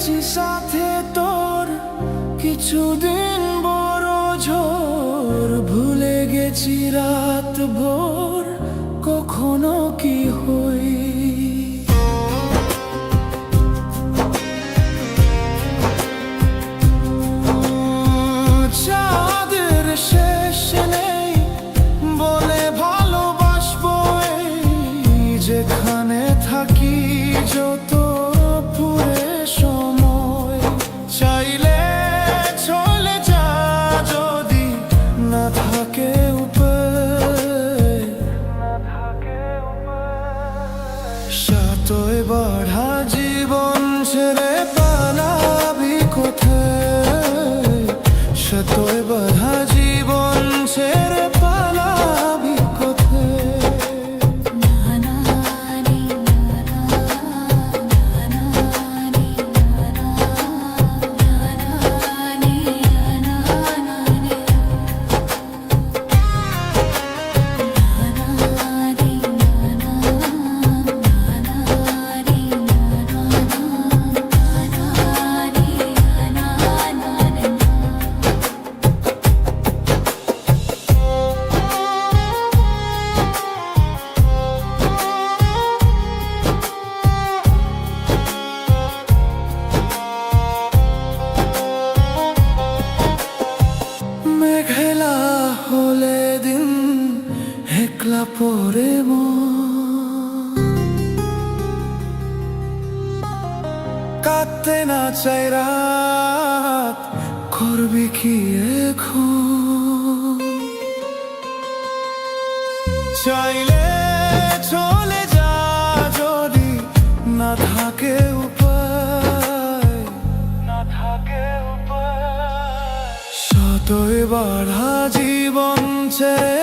গেছি সাথে তোর কিছুদিন বড় ঝড়, ভুলে গেছি রাত ভোর কখনো কি হই। চাঁদের শেষ নেই বলে ভালোবাসবো এই, যেখানে থাকি যত পুরে সময়। চাইলে চলে যা যদি না থাকে উপায়, সাতই বাড়া জীবন ছেড়ে পালাবি কোথায়, সাতই বাড়া জীবন ছেড়ে পালাবি কোথায়। মেঘলা হলে দিন একলা পরে কাটতে না চাই রাত, করবি কি এখন। চাইলে চলে যা যদি না থাকে উপায়, না থাকে উপায়। সাতই বাড়া জীবন ছেড়ে